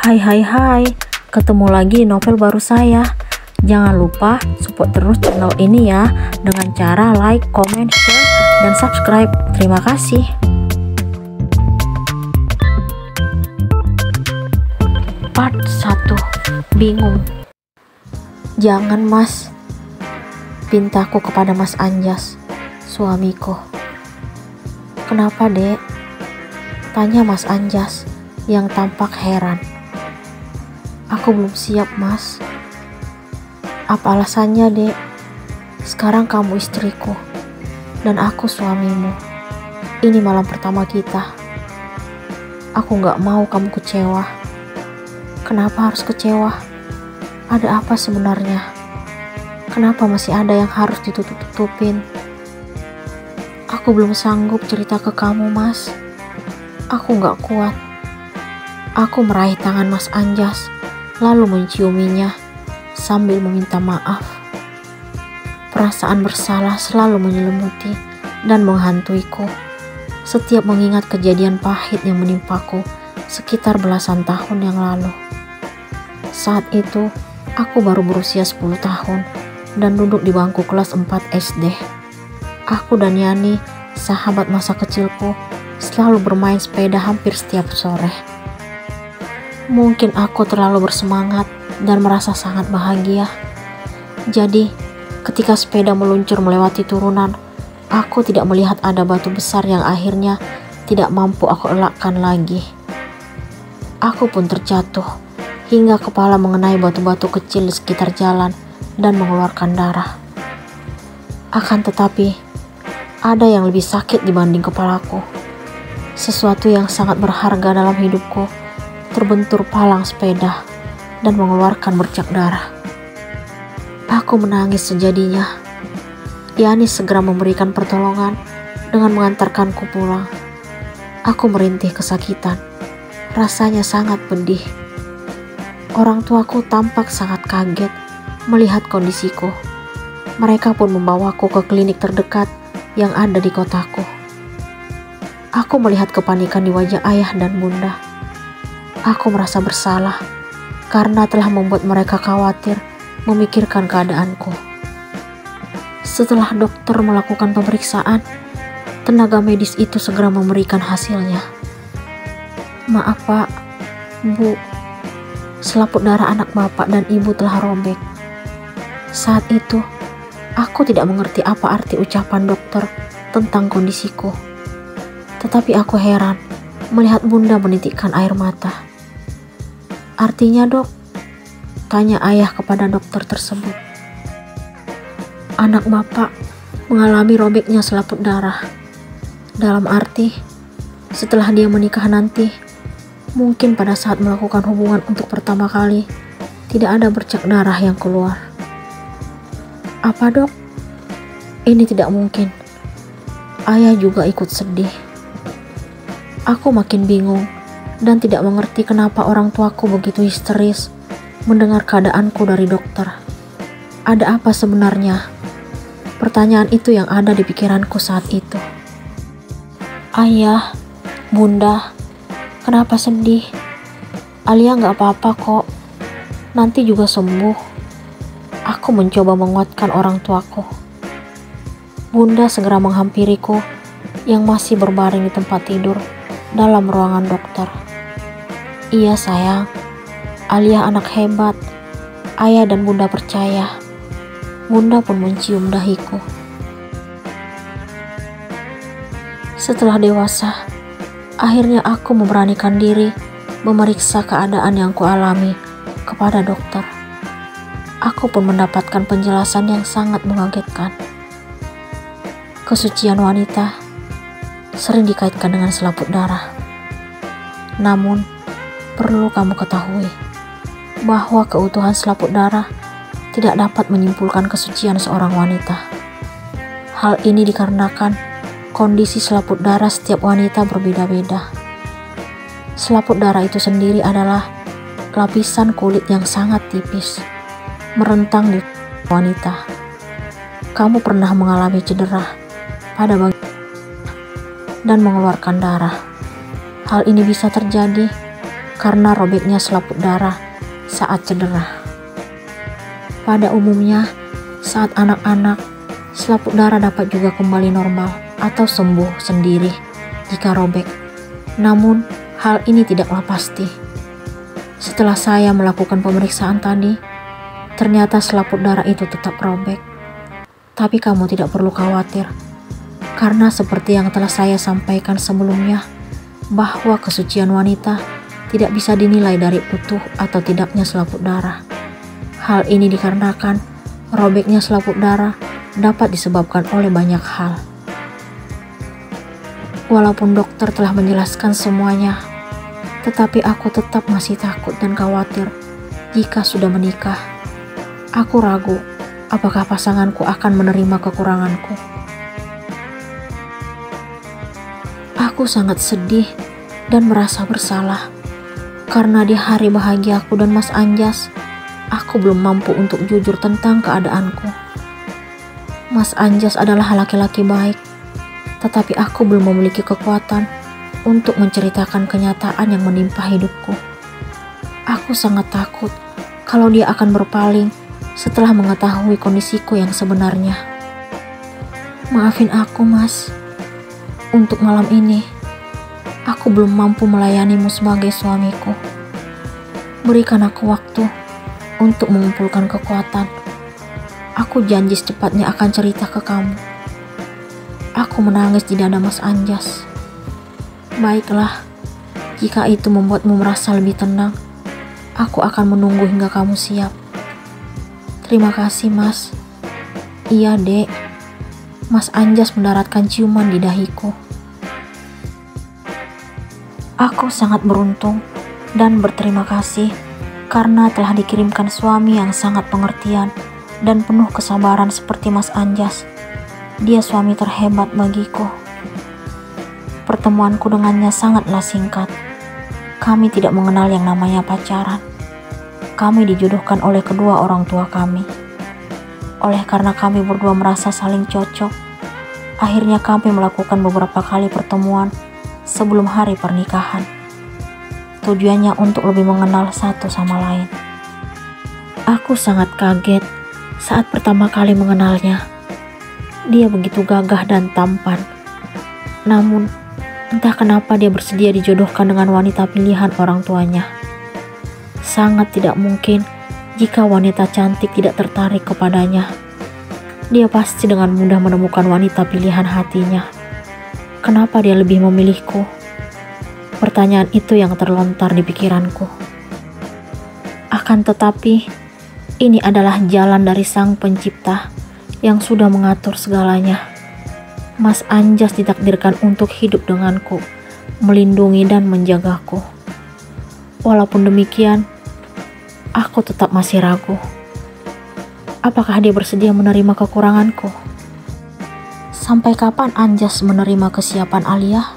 Hai hai hai, ketemu lagi novel baru saya. Jangan lupa support terus channel ini ya dengan cara like, comment, share, dan subscribe. Terima kasih. Part 1. Bingung. Jangan mas, pintaku kepada Mas Anjas, suamiku. Kenapa dek? Tanya Mas Anjas yang tampak heran. Aku belum siap mas. Apa alasannya dek? Sekarang kamu istriku dan aku suamimu. Ini malam pertama kita. Aku gak mau kamu kecewa. Kenapa harus kecewa? Ada apa sebenarnya? Kenapa masih ada yang harus ditutup-tutupin? Aku belum sanggup cerita ke kamu mas. Aku gak kuat. Aku meraih tangan Mas Anjas lalu menciuminya sambil meminta maaf. Perasaan bersalah selalu menyelimuti dan menghantuiku setiap mengingat kejadian pahit yang menimpaku sekitar belasan tahun yang lalu. Saat itu, aku baru berusia 10 tahun dan duduk di bangku kelas 4 SD. Aku dan Yani, sahabat masa kecilku, selalu bermain sepeda hampir setiap sore. Mungkin aku terlalu bersemangat dan merasa sangat bahagia. Jadi, ketika sepeda meluncur melewati turunan, aku tidak melihat ada batu besar yang akhirnya tidak mampu aku elakkan lagi. Aku pun terjatuh hingga kepala mengenai batu-batu kecil di sekitar jalan dan mengeluarkan darah. Akan tetapi, ada yang lebih sakit dibanding kepalaku. Sesuatu yang sangat berharga dalam hidupku terbentur palang sepeda dan mengeluarkan bercak darah. Aku menangis sejadinya. Yani segera memberikan pertolongan dengan mengantarkanku pulang. Aku merintih kesakitan. Rasanya sangat pedih. Orang tuaku tampak sangat kaget melihat kondisiku. Mereka pun membawaku ke klinik terdekat yang ada di kotaku. Aku melihat kepanikan di wajah ayah dan bunda. Aku merasa bersalah karena telah membuat mereka khawatir memikirkan keadaanku. Setelah dokter melakukan pemeriksaan, tenaga medis itu segera memberikan hasilnya. Maaf pak, bu, selaput darah anak bapak dan ibu telah robek. Saat itu, aku tidak mengerti apa arti ucapan dokter tentang kondisiku. Tetapi aku heran melihat bunda menitikkan air mata. Artinya dok? Tanya ayah kepada dokter tersebut. Anak bapak mengalami robeknya selaput darah. Dalam arti, setelah dia menikah nanti, mungkin pada saat melakukan hubungan untuk pertama kali, tidak ada bercak darah yang keluar. Apa dok? Ini tidak mungkin. Ayah juga ikut sedih. Aku makin bingung dan tidak mengerti kenapa orang tuaku begitu histeris mendengar keadaanku dari dokter. Ada apa sebenarnya? Pertanyaan itu yang ada di pikiranku saat itu. Ayah, bunda, kenapa sedih? Alia gak apa-apa kok. Nanti juga sembuh. Aku mencoba menguatkan orang tuaku. Bunda segera menghampiriku yang masih berbaring di tempat tidur dalam ruangan dokter. Iya sayang, Alia anak hebat. Ayah dan bunda percaya. Bunda pun mencium dahiku. Setelah dewasa, akhirnya aku memberanikan diri memeriksa keadaan yang kualami kepada dokter. Aku pun mendapatkan penjelasan yang sangat mengagetkan. Kesucian wanita sering dikaitkan dengan selaput darah. Namun, perlu kamu ketahui bahwa keutuhan selaput darah tidak dapat menyimpulkan kesucian seorang wanita. Hal ini dikarenakan kondisi selaput darah setiap wanita berbeda-beda. Selaput darah itu sendiri adalah lapisan kulit yang sangat tipis, merentang di wanita. Kamu pernah mengalami cedera pada bagian dan mengeluarkan darah. Hal ini bisa terjadi karena robeknya selaput darah saat cedera. Pada umumnya, saat anak-anak, selaput darah dapat juga kembali normal atau sembuh sendiri jika robek. Namun, hal ini tidaklah pasti. Setelah saya melakukan pemeriksaan tadi, ternyata selaput darah itu tetap robek. Tapi kamu tidak perlu khawatir, karena seperti yang telah saya sampaikan sebelumnya, bahwa kesucian wanita tidak bisa dinilai dari utuh atau tidaknya selaput darah. Hal ini dikarenakan robeknya selaput darah dapat disebabkan oleh banyak hal. Walaupun dokter telah menjelaskan semuanya, tetapi aku tetap masih takut dan khawatir jika sudah menikah. Aku ragu apakah pasanganku akan menerima kekuranganku. Aku sangat sedih dan merasa bersalah karena di hari bahagiaku dan Mas Anjas, aku belum mampu untuk jujur tentang keadaanku. Mas Anjas adalah laki-laki baik, tetapi aku belum memiliki kekuatan untuk menceritakan kenyataan yang menimpa hidupku. Aku sangat takut kalau dia akan berpaling setelah mengetahui kondisiku yang sebenarnya. Maafin aku, Mas. Untuk malam ini, aku belum mampu melayanimu sebagai suamiku. Berikan aku waktu untuk mengumpulkan kekuatan. Aku janji secepatnya akan cerita ke kamu. Aku menangis di dada Mas Anjas. Baiklah, jika itu membuatmu merasa lebih tenang, aku akan menunggu hingga kamu siap. Terima kasih, Mas. Iya, Dek. Mas Anjas mendaratkan ciuman di dahiku. Aku sangat beruntung dan berterima kasih karena telah dikirimkan suami yang sangat pengertian dan penuh kesabaran seperti Mas Anjas. Dia suami terhebat bagiku. Pertemuanku dengannya sangatlah singkat. Kami tidak mengenal yang namanya pacaran. Kami dijodohkan oleh kedua orang tua kami. Oleh karena kami berdua merasa saling cocok, akhirnya kami melakukan beberapa kali pertemuan sebelum hari pernikahan. Tujuannya untuk lebih mengenal satu sama lain. Aku sangat kaget saat pertama kali mengenalnya. Dia begitu gagah dan tampan. Namun, entah kenapa dia bersedia dijodohkan dengan wanita pilihan orang tuanya. Sangat tidak mungkin jika wanita cantik tidak tertarik kepadanya. Dia pasti dengan mudah menemukan wanita pilihan hatinya. Kenapa dia lebih memilihku? Pertanyaan itu yang terlontar di pikiranku. Akan tetapi, ini adalah jalan dari Sang Pencipta yang sudah mengatur segalanya. Mas Anjas ditakdirkan untuk hidup denganku, melindungi dan menjagaku. Walaupun demikian, aku tetap masih ragu. Apakah dia bersedia menerima kekuranganku? Sampai kapan Anjas menerima kesiapan Alia?